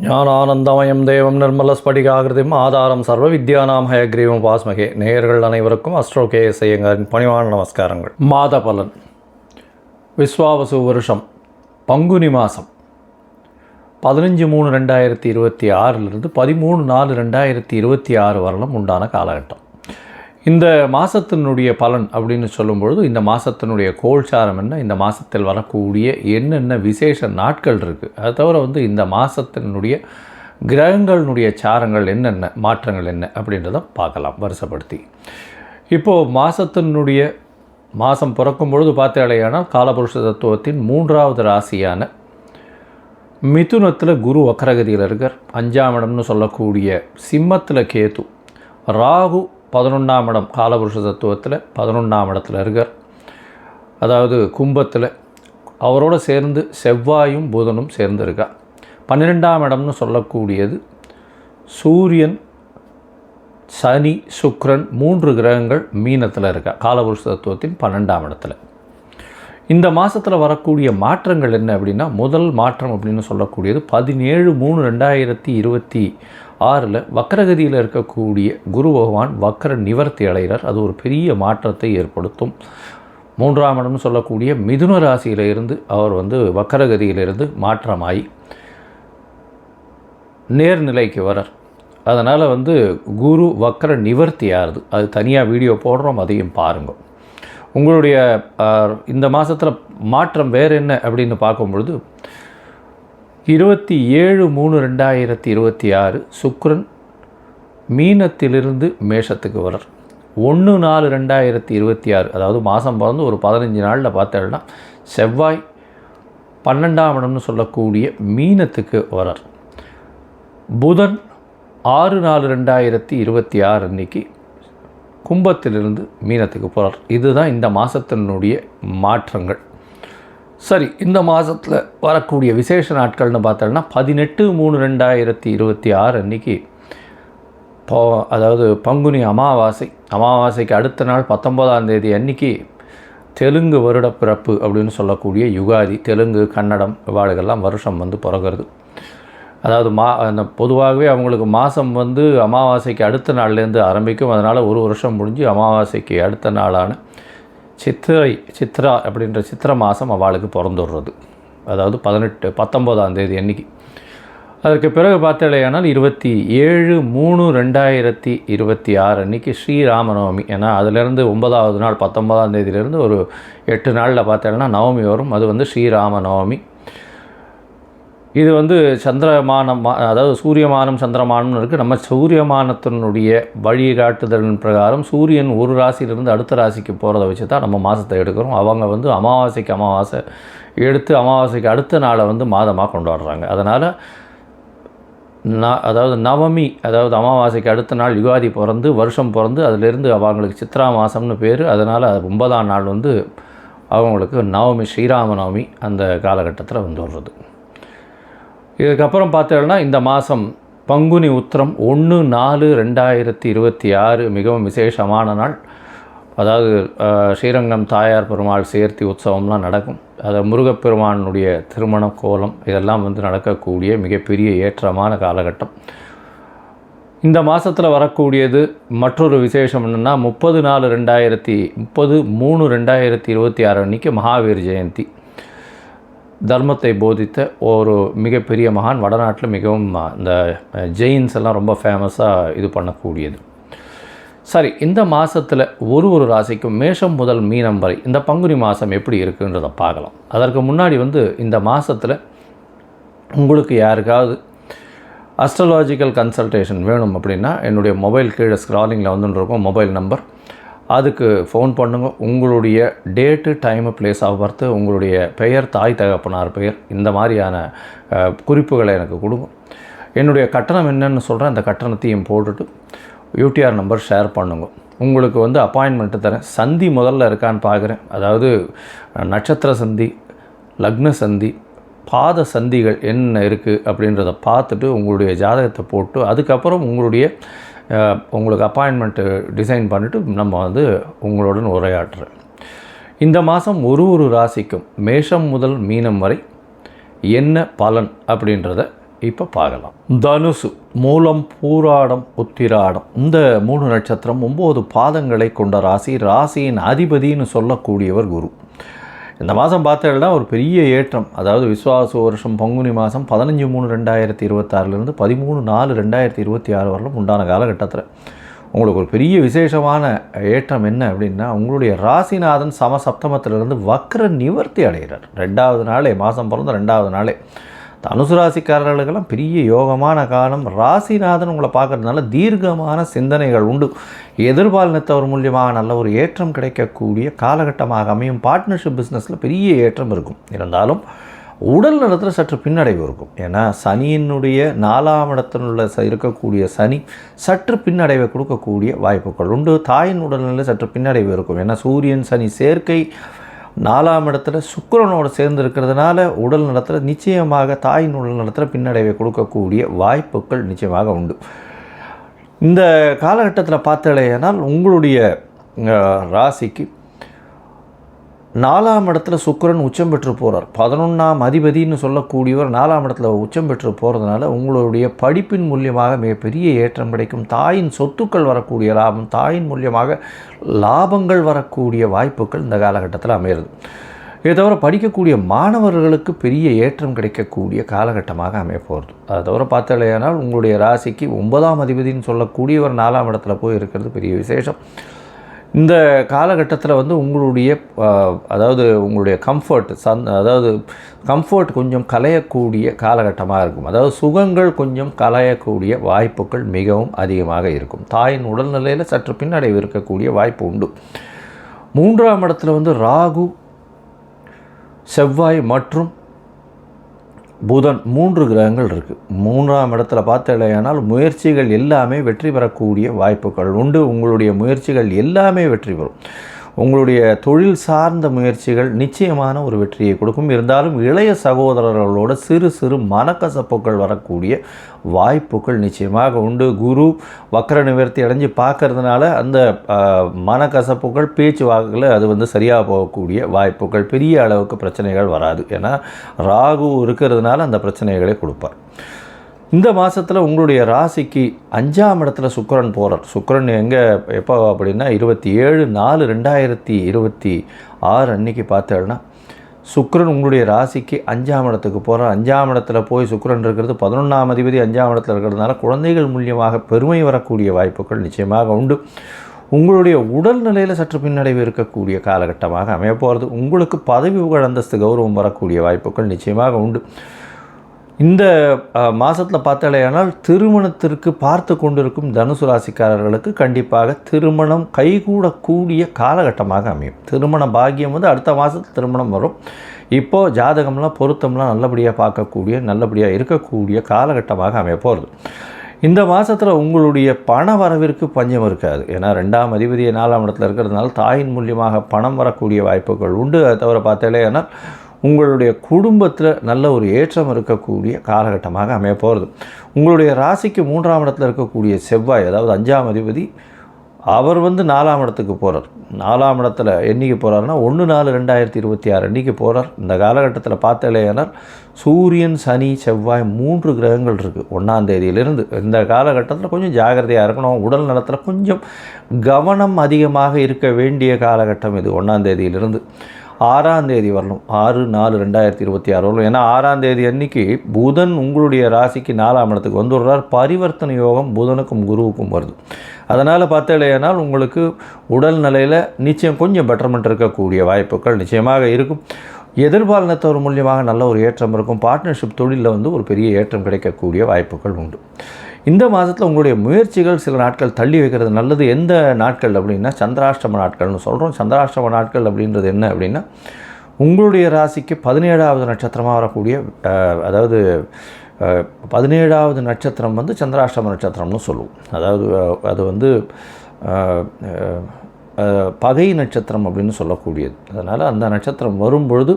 ஞானானந்தமயம் தேவம் நிர்மலஸ்படிகாகிருதிம் ஆதாரம் சர்வ வித்யானாம் ஹயக்ரீவம் பாஸ்மகே. நேயர்கள் அனைவருக்கும் அஸ்ட்ரோ கேஎஸ் ஐயங்காரின் பணிவான நமஸ்காரங்கள். மாத பலன். விஸ்வாவசு வருஷம் பங்குனி மாதம் 15/3/2026 13/4/2026 வரலும் உண்டான காலகட்டம். இந்த மாதத்தினுடைய பலன் அப்படின்னு சொல்லும்பொழுது, இந்த மாதத்தினுடைய கோல்சாரம் என்ன, இந்த மாதத்தில் வரக்கூடிய என்னென்ன விசேஷ நாட்கள் இருக்குது, அது தவிர இந்த மாதத்தினுடைய கிரகங்களினுடைய சாரங்கள் என்னென்ன, மாற்றங்கள் என்ன அப்படின்றத பார்க்கலாம் வரிசைப்படுத்தி. இப்போது மாதம் பிறக்கும் பொழுது பார்த்தாலேயானால் காலபுருஷ தத்துவத்தின் 3வது ராசியான மிதுனத்தில் குரு வக்ரகதியில் இருக்கார். 5ஆம் இடம்னு சொல்லக்கூடிய சிம்மத்தில் கேது, ராகு 11ஆம் இடம் காலபுருஷ தத்துவத்தில் 11ஆம் இடத்துல இருக்கார். அதாவது கும்பத்தில் அவரோடு சேர்ந்து செவ்வாயும் புதனும் சேர்ந்து இருக்கார். 12ஆம் இடம்னு சொல்லக்கூடியது சூரியன், சனி, சுக்கிரன் 3 கிரகங்கள் மீனத்தில் இருக்கா காலபுருஷ தத்துவத்தின் 12ஆம் இடத்துல. இந்த மாதத்தில் வரக்கூடிய மாற்றங்கள் என்ன அப்படின்னா, முதல் மாற்றம் அப்படின்னு சொல்லக்கூடியது 17/3/2026 வக்ரகதியில் இருக்கக்கூடிய குரு பகவான் வக்ர நிவர்த்தி அடைகிறார். அது ஒரு பெரிய மாற்றத்தை ஏற்படுத்தும். 3ஆம் இடம்னு சொல்லக்கூடிய மிதுன ராசியிலிருந்து அவர் வக்ரகதியிலிருந்து மாற்றமாகி நேர்நிலைக்கு வரார். அதனால் குரு வக்ர நிவர்த்தி ஆகுது. அது தனியாக வீடியோ போடுறோம், அதையும் பாருங்கள். உங்களுடைய இந்த மாதத்தில் மாற்றம் வேறு என்ன அப்படின்னு பார்க்கும்பொழுது, 27/3/2026 சுக்கிரன் மீனத்திலிருந்து மேஷத்துக்கு வரார். 1/4/2026 அதாவது மாதம் பிறந்து ஒரு 15 நாளில் பார்த்தோம்னா செவ்வாய் 12ஆம் இடம்னு சொல்லக்கூடிய மீனத்துக்கு வரார். புதன் 6/4/2026 அன்னைக்கு கும்பத்திலிருந்து மீனத்துக்கு போகிறார். இதுதான் இந்த மாதத்தினுடைய மாற்றங்கள். சரி, இந்த மாதத்தில் வரக்கூடிய விசேஷ நாட்கள்னு பார்த்தோம்னா 18/3/2026 அன்றைக்கி அதாவது பங்குனி அமாவாசைக்கு அடுத்த நாள் 19ஆம் தேதி அன்றைக்கி தெலுங்கு வருட பிறப்பு அப்படின்னு சொல்லக்கூடிய யுகாதி. தெலுங்கு, கன்னடம் இவாளுகெல்லாம் வருஷம் பிறகுறது. அதாவது அந்த பொதுவாகவே அவங்களுக்கு மாதம் அமாவாசைக்கு அடுத்த நாள்லேருந்து ஆரம்பிக்கும். அதனால் ஒரு வருஷம் முடிஞ்சு அமாவாசைக்கு அடுத்த நாளான சித்ரா அப்படின்ற சித்திரை மாதம் அவளுக்கு பிறந்துடுறது. அதாவது 19ஆம் தேதி அன்றைக்கி. அதற்கு பிறகு பார்த்தாலேயானால் 27/3/2026 அன்றைக்கி ஸ்ரீராமநவமி. ஏன்னா அதிலேருந்து 9ஆவது நாள் 19ஆம் தேதியிலேருந்து ஒரு 8 நாளில் பார்த்தோன்னா நவமி வரும். அது ஸ்ரீராமநவமி. இது சந்திரமானம், அதாவது சூரியமானம் சந்திரமானம்னு இருக்குது. நம்ம சூரியமானத்தினுடைய வழிகாட்டுதலின் பிரகாரம் சூரியன் ஒரு ராசியிலிருந்து அடுத்த ராசிக்கு போகிறத வச்சு தான் நம்ம மாதத்தை எடுக்கிறோம். அவங்க அமாவாசைக்கு அமாவாசை எடுத்து அமாவாசைக்கு அடுத்த நாளை மாதமாக கொண்டாடுறாங்க. அதனால் அதாவது நவமி, அதாவது அமாவாசைக்கு அடுத்த நாள் யுகாதி பிறந்து வருஷம் பிறந்து அதிலிருந்து அவங்களுக்கு சித்ரா மாதம்னு பேர். அதனால் 9ஆம் நாள் அவங்களுக்கு நவமி, ஸ்ரீராமநவமி அந்த காலகட்டத்தில் வந்துடுறது. இதுக்கப்புறம் பார்த்தோம்னா இந்த மாதம் பங்குனி உத்திரம் 1/4/2026 மிகவும் விசேஷமான நாள். அதாவது ஸ்ரீரங்கம் தாயார் பெருமாள் சேர்த்தி உற்சவம்லாம் நடக்கும். அது முருகப்பெருமானுடைய திருமண கோலம் இதெல்லாம் நடக்கக்கூடிய மிகப்பெரிய ஏற்றமான காலகட்டம். இந்த மாதத்தில் வரக்கூடியது மற்றொரு விசேஷம் என்னென்னா 30/3/2026 அன்றைக்கி மகாவீர் ஜெயந்தி. தர்மத்தை போதித்த ஒரு மிகப்பெரிய மகான். வடநாட்டில் மிகவும் இந்த ஜெயின்ஸ் எல்லாம் ரொம்ப ஃபேமஸாக இது பண்ணக்கூடியது. சரி, இந்த மாதத்தில் ஒரு ராசிக்கும் மேஷம் முதல் மீனம் வரை இந்த பங்குனி மாதம் எப்படி இருக்குன்றதை பார்க்கலாம். அதற்கு முன்னாடி இந்த மாதத்தில் உங்களுக்கு யாருக்காவது அஸ்ட்ராலாஜிக்கல் கன்சல்டேஷன் வேணும் அப்படின்னா என்னுடைய மொபைல் கீழே ஸ்க்ராலிங்கில் இருக்கும் மொபைல் நம்பர், அதுக்கு ஃபோன் பண்ணுங்க. உங்களுடைய date, time, place of birth, உங்களுடைய பெயர், தாய் தகப்பனார் பெயர், இந்த மாதிரியான குறிப்புகளை எனக்கு கொடுங்க. என்னுடைய கட்டணம் என்னன்னு சொல்கிறேன். அந்த கட்டணத்தையும் போட்டுட்டு யூடிஆர் நம்பர் ஷேர் பண்ணுங்க. உங்களுக்கு அப்பாயின்மெண்ட்டு தரேன். சந்தி முதல்ல இருக்கான்னு பார்க்குறேன். அதாவது நட்சத்திர சந்தி, லக்ன சந்தி, பாத சந்திகள் என்ன இருக்குது அப்படின்றத பார்த்துட்டு உங்களுடைய ஜாதகத்தை போட்டு அதுக்கப்புறம் உங்களுக்கு அப்பாயின்மெண்ட்டு டிசைன் பண்ணிவிட்டு நம்ம உங்களுடன் உரையாடுறேன். இந்த மாதம் ஒரு ராசிக்கும் மேஷம் முதல் மீனம் வரை என்ன பலன் அப்படின்றத இப்போ பார்க்கலாம். தனுசு, மூலம், பூராடம், உத்திராடம், இந்த 3 நட்சத்திரம் 9 பாதங்களை கொண்ட ராசி. ராசியின் அதிபதினு சொல்லக்கூடியவர் குரு. இந்த மாதம் பார்த்தீங்கன்னா ஒரு பெரிய ஏற்றம். அதாவது விஸ்வாச வருஷம் பங்குனி மாதம் 15/3/2026 13/4/2026 வரலும் உண்டான காலகட்டத்தில் உங்களுக்கு ஒரு பெரிய விசேஷமான ஏற்றம் என்ன அப்படின்னா, உங்களுடைய ராசிநாதன் சமசப்தமத்திலிருந்து வக்ர நிவர்த்தி அடைகிறார். 2வது நாளே, மாதம் பிறந்த 2வது நாளே. தனுசு ராசிக்காரர்களுக்கெல்லாம் பெரிய யோகமான காலம். ராசிநாதன் உங்களை பார்க்குறதுனால தீர்க்கமான சிந்தனைகள் உண்டு. எதிர்பாலினத்தவர் மூலியமாக நல்ல ஒரு ஏற்றம் கிடைக்கக்கூடிய காலகட்டமாக அமையும். பார்ட்னர்ஷிப் பிஸ்னஸில் பெரிய ஏற்றம் இருக்கும். இருந்தாலும் உடல் நலத்தில் சற்று பின்னடைவு இருக்கும். ஏன்னா சனியினுடைய 4ஆம் இடத்தில் இருக்கக்கூடிய சனி சற்று பின்னடைவை கொடுக்கக்கூடிய வாய்ப்புகள் உண்டு. தாயின் உடல்நிலை சற்று பின்னடைவு இருக்கும். ஏன்னா சூரியன் சனி சேர்க்கை 4ஆம் இடத்துல சுக்கிரனோடு சேர்ந்து இருக்கிறதுனால உடல் நலத்தில் நிச்சயமாக தாயின் உடல் நலத்தில் பின்னடைவை கொடுக்கக்கூடிய வாய்ப்புகள் நிச்சயமாக உண்டு. இந்த காலகட்டத்தில் பார்த்தலையானால் உங்களுடைய ராசிக்கு 4ஆம் இடத்துல சுக்கிரன் உச்சம் பெற்று போகிறார். 11ஆம் அதிபதினு சொல்லக்கூடியவர் 4ஆம் இடத்துல உச்சம் பெற்று போகிறதுனால உங்களுடைய படிப்பின் மூலியமாக மிகப்பெரிய ஏற்றம் கிடைக்கும். தாயின் சொத்துக்கள் வரக்கூடிய லாபம், தாயின் மூலியமாக லாபங்கள் வரக்கூடிய வாய்ப்புகள் இந்த காலகட்டத்தில் அமையிறது. இதை தவிர படிக்கக்கூடிய மாணவர்களுக்கு பெரிய ஏற்றம் கிடைக்கக்கூடிய காலகட்டமாக அமையப்போகிறது. அதை தவிர பார்த்தாலேயானால் உங்களுடைய ராசிக்கு 9ஆம் அதிபதினு சொல்லக்கூடியவர் 4ஆம் இடத்துல போய் இருக்கிறது பெரிய விசேஷம். இந்த காலகட்டத்தில் உங்களுடைய அதாவது உங்களுடைய கம்ஃபர்ட் கொஞ்சம் கலையக்கூடிய காலகட்டமாக இருக்கும். அதாவது சுகங்கள் கொஞ்சம் கலையக்கூடிய வாய்ப்புகள் மிகவும் அதிகமாக இருக்கும். தாயின் உடல்நிலையில் சற்று பின்னடைவு இருக்கக்கூடிய வாய்ப்பு உண்டு. 3ஆம் இடத்துல ராகு, செவ்வாய் மற்றும் புதன் 3 கிரகங்கள் இருக்குது. 3ஆம் இடத்துல பார்த்தலையானால் முயற்சிகள் எல்லாமே வெற்றி பெறக்கூடிய வாய்ப்புகள் உண்டு. உங்களுடைய முயற்சிகள் எல்லாமே வெற்றி பெறும். உங்களுடைய தொழில் சார்ந்த முயற்சிகள் நிச்சயமான ஒரு வெற்றியை கொடுக்கும். இருந்தாலும் இளைய சகோதரர்களோட சிறு மனக்கசப்புகள் வரக்கூடிய வாய்ப்புகள் நிச்சயமாக உண்டு. குரு வக்ர நிவர்த்தி அடைஞ்சு பார்க்கறதுனால அந்த மனக்கசப்புகள் பேச்சு வாக்கில் அது சரியாக போகக்கூடிய வாய்ப்புகள், பெரிய அளவுக்கு பிரச்சனைகள் வராது. ஏன்னா ராகு இருக்கிறதுனால அந்த பிரச்சனைகளை கொடுப்பார். இந்த மாதத்தில் உங்களுடைய ராசிக்கு 5ஆம் இடத்துல சுக்கிரன் போகிறார். சுக்கிரன் எப்போ அப்படின்னா 27/4/2026 அன்றைக்கி பார்த்தேன்னா சுக்கிரன் உங்களுடைய ராசிக்கு 5ஆம் இடத்துக்கு போகிறார். 5ஆம் இடத்துல போய் சுக்கிரன் இருக்கிறது 11ஆம் அதிபதி 5ஆம் இடத்துல இருக்கிறதுனால குழந்தைகள் மூலியமாக பெருமை வரக்கூடிய வாய்ப்புகள் நிச்சயமாக உண்டு. உங்களுடைய உடல்நிலையில் சற்று பின்னடைவு இருக்கக்கூடிய காலகட்டமாக அமையப்போகிறது. உங்களுக்கு பதவி புகழ் அந்தஸ்து கௌரவம் வரக்கூடிய வாய்ப்புகள் நிச்சயமாக உண்டு. இந்த மாதத்தில் பார்த்தாலேயானால் திருமணத்திற்கு பார்த்து கொண்டிருக்கும் தனுசு ராசிக்காரர்களுக்கு கண்டிப்பாக திருமணம் கைகூடக்கூடிய காலகட்டமாக அமையும். திருமண பாக்கியம் அடுத்த மாதத்தில் திருமணம் வரும். இப்போது ஜாதகம்லாம் பொருத்தம்லாம் நல்லபடியாக பார்க்கக்கூடிய, நல்லபடியாக இருக்கக்கூடிய காலகட்டமாக அமையப்போகிறது. இந்த மாதத்தில் உங்களுடைய பண வரவிற்கு பஞ்சம் இருக்காது. ஏன்னா 2ஆம் அதிபதி 4ஆம் இடத்துல இருக்கிறதுனால தாயின் மூலியமாக பணம் வரக்கூடிய வாய்ப்புகள் உண்டு. அதை தவிர பார்த்தாலேயானால் உங்களுடைய குடும்பத்தில் நல்ல ஒரு ஏற்றம் இருக்கக்கூடிய காலகட்டமாக அமைய போகிறது. உங்களுடைய ராசிக்கு 3ஆம் இடத்துல இருக்கக்கூடிய செவ்வாய், அதாவது 5ஆம் அதிபதி, அவர் 4ஆம் இடத்துக்கு போகிறார். 4ஆம் இடத்துல என்றைக்கு போகிறாருன்னா 1/4/2026 அன்றைக்கி போகிறார். இந்த காலகட்டத்தில் பார்த்தாலேயானால் சூரியன், சனி, செவ்வாய் 3 கிரகங்கள் இருக்குது 1ஆம் தேதியிலிருந்து. இந்த காலகட்டத்தில் கொஞ்சம் ஜாகிரதையாக இருக்கணும். உடல் நலத்தில் கொஞ்சம் கவனம் அதிகமாக இருக்க வேண்டிய காலகட்டம் இது 1ஆம் தேதியிலிருந்து 6ஆம் தேதி வரணும். 6/4/2026 வரணும். ஏன்னா 6ஆம் தேதி அன்றைக்கி புதன் உங்களுடைய ராசிக்கு 4ஆம் இடத்துக்கு வந்துடுறார். பரிவர்த்தனை யோகம் புதனுக்கும் குருவுக்கும் வருது. அதனால் பார்த்தாலேயானால் உங்களுக்கு உடல் நிலையில் நிச்சயம் கொஞ்சம் பெட்டர்மெண்ட் இருக்கக்கூடிய வாய்ப்புகள் நிச்சயமாக இருக்கும். எதிர்பாலினத்தவர் மூலியமாக நல்ல ஒரு ஏற்றம் இருக்கும். பார்ட்னர்ஷிப் தொழிலில் ஒரு பெரிய ஏற்றம் கிடைக்கக்கூடிய வாய்ப்புகள் உண்டு. இந்த மாதத்தில் உங்களுடைய முயற்சிகள் சில நாட்கள் தள்ளி வைக்கிறது நல்லது. எந்த நாட்கள் அப்படின்னா சந்திராஷ்டம நாட்கள்னு சொல்கிறோம். சந்திராஷ்டம நாட்கள் அப்படின்றது என்ன அப்படின்னா உங்களுடைய ராசிக்கு 17வது நட்சத்திரமாக வரக்கூடிய, அதாவது 17வது நட்சத்திரம் சந்திராஷ்டம நட்சத்திரம்னு சொல்லுவோம். அதாவது அது பகை நட்சத்திரம் அப்படின்னு சொல்லக்கூடியது. அதனால் அந்த நட்சத்திரம் வரும்பொழுது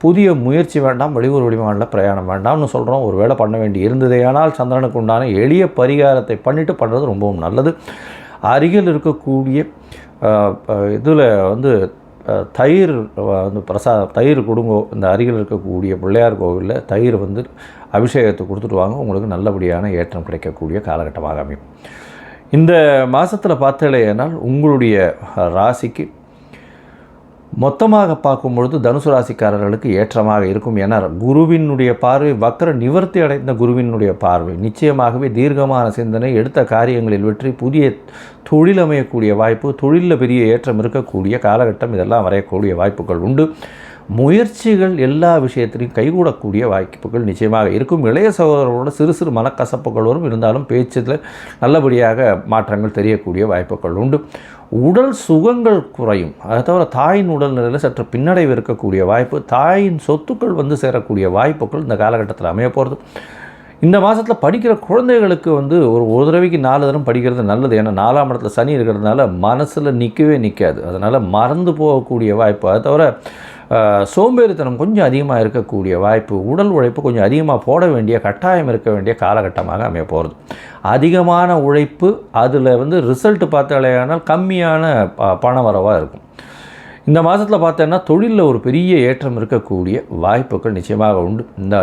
புதிய முயற்சி வேண்டாம், வெளியூர் வெளிமாநில பிரயாணம் வேண்டாம்னு சொல்கிறோம். ஒரு வேளை பண்ண வேண்டி இருந்ததே ஆனால் சந்திரனுக்கு உண்டான எளிய பரிகாரத்தை பண்ணிவிட்டு பண்ணுறது ரொம்பவும் நல்லது. அருகில் இருக்கக்கூடிய இதில் தயிர் வந்து தயிர் கொடுங்க. இந்த அருகில் இருக்கக்கூடிய பிள்ளையார் கோவிலில் தயிர் வந்து அபிஷேகத்தை கொடுத்துட்டு வாங்க. உங்களுக்கு நல்லபடியான ஏற்றம் கிடைக்கக்கூடிய காலகட்டமாக அமையும். இந்த மாதத்தில் பார்த்தீங்கன்னா உங்களுடைய ராசிக்கு மொத்தமாக பார்க்கும்பொழுது தனுசு ராசிக்காரர்களுக்கு ஏற்றமாக இருக்கும். ஏன்னா குருவினுடைய பார்வை, வக்கர நிவர்த்தி அடைந்த குருவினுடைய பார்வை நிச்சயமாகவே தீர்க்கமான சிந்தனை, எடுத்த காரியங்களில் வெற்றி, புதிய தொழில் அமையக்கூடிய வாய்ப்பு, தொழிலில் பெரிய ஏற்றம் இருக்கக்கூடிய காலகட்டம், இதெல்லாம் வரையக்கூடிய வாய்ப்புகள் உண்டு. முயற்சிகள் எல்லா விஷயத்திலையும் கைகூடக்கூடிய வாய்ப்புகள் நிச்சயமாக இருக்கும். இளைய சகோதரர்களோட சிறு சிறு மனக்கசப்புகள் வரும். இருந்தாலும் பேச்சில் நல்லபடியாக மாற்றங்கள் தெரியக்கூடிய வாய்ப்புகள் உண்டு. உடல் சுகங்கள் குறையும். அதை தவிர தாயின் உடல்நிலையில் சற்று பின்னடைவு இருக்கக்கூடிய வாய்ப்பு, தாயின் சொத்துக்கள் வந்து சேரக்கூடிய வாய்ப்புகள் இந்த காலகட்டத்தில் அமைய போகிறது. இந்த மாதத்தில் படிக்கிற குழந்தைகளுக்கு வந்து ஒரு தடவைக்கு 4 தரம் படிக்கிறது நல்லது. ஏன்னா 4ஆம் இடத்துல சனி இருக்கிறதுனால மனசில் நிற்காது. அதனால் மறந்து போகக்கூடிய வாய்ப்பு. அதை தவிர சோம்பேறித்தனம் கொஞ்சம் அதிகமாக இருக்கக்கூடிய வாய்ப்பு, உடல் உழைப்பு கொஞ்சம் அதிகமாக போட வேண்டிய கட்டாயம் இருக்க வேண்டிய காலகட்டமாக அமைய போகிறது. அதிகமான உழைப்பு, அதில் வந்து ரிசல்ட் பார்த்தாலேயானால் கம்மியான பண வரவாக இருக்கும். இந்த மாதத்தில் பார்த்தோன்னா தொழிலில் ஒரு பெரிய ஏற்றம் இருக்கக்கூடிய வாய்ப்புகள் நிச்சயமாக உண்டு. இந்த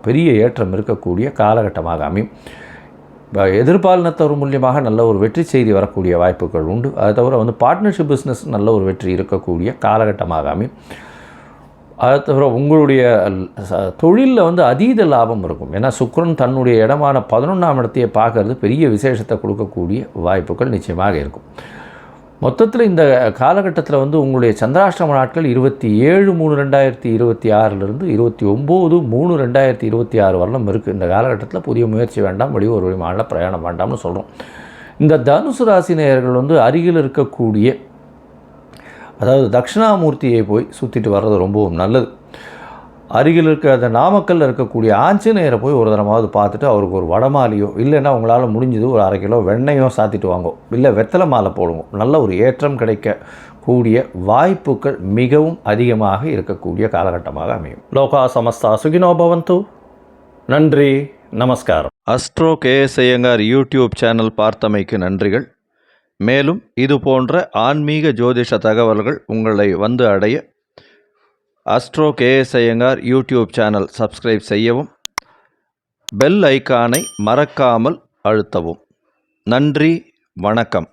பெரிய ஏற்றம் இருக்கக்கூடிய காலகட்டமாக அமையும். எதிர்பாலினத்தவர் மூலியமாக நல்ல ஒரு வெற்றி செய்தி வரக்கூடிய வாய்ப்புகள் உண்டு. அதை தவிர வந்து பார்ட்னர்ஷிப் பிஸ்னஸ் நல்ல ஒரு வெற்றி இருக்கக்கூடிய காலகட்டமாக அமையும். அதை தவிர உங்களுடைய தொழிலில் வந்து அதீத லாபம் இருக்கும். ஏன்னா சுக்கிரன் தன்னுடைய இடமான 11ஆம் இடத்தையே பார்க்கறது பெரிய விசேஷத்தை கொடுக்கக்கூடிய வாய்ப்புகள் நிச்சயமாக இருக்கும். மொத்தத்தில் இந்த காலகட்டத்தில் வந்து உங்களுடைய சந்திராஷ்டம நாட்கள் 27/3/2026 29/3/2026 வரலும் இருக்குது. இந்த காலகட்டத்தில் புதிய முயற்சி வேண்டாம், வெளியூர் மாநில பிரயாணம் வேண்டாம்னு சொல்கிறோம். இந்த தனுசு ராசி நேயர்கள் வந்து அருகில் இருக்கக்கூடிய, அதாவது தட்சிணாமூர்த்தியை போய் சுற்றிட்டு வர்றது ரொம்பவும் நல்லது. அருகில் இருக்க அந்த நாமக்கல்லில் இருக்கக்கூடிய ஆஞ்சநேயரை போய் ஒரு தரமாவது பார்த்துட்டு அவருக்கு ஒரு வடமாலையோ, இல்லைன்னா உங்களால் முடிஞ்சது ஒரு 1/2 கிலோ வெண்ணெயோ சாத்திட்டு வாங்கோ, இல்லை வெத்தலை மாலை போடுவோம். நல்ல ஒரு ஏற்றம் கிடைக்கக்கூடிய வாய்ப்புகள் மிகவும் அதிகமாக இருக்கக்கூடிய காலகட்டமாக அமையும். லோகா சமஸ்தா சுகினோ பவந்து. நன்றி, நமஸ்காரம். Astro KS Iyengar YouTube channel பார்த்தமைக்கு நன்றிகள். மேலும் இது போன்ற ஆன்மீக ஜோதிஷ தகவல்கள் உங்களை வந்து அடைய astro KS Iyengar YouTube channel subscribe செய்யவும், பெல் ஐக்கானை மறக்காமல் அழுத்தவும். நன்றி, வணக்கம்.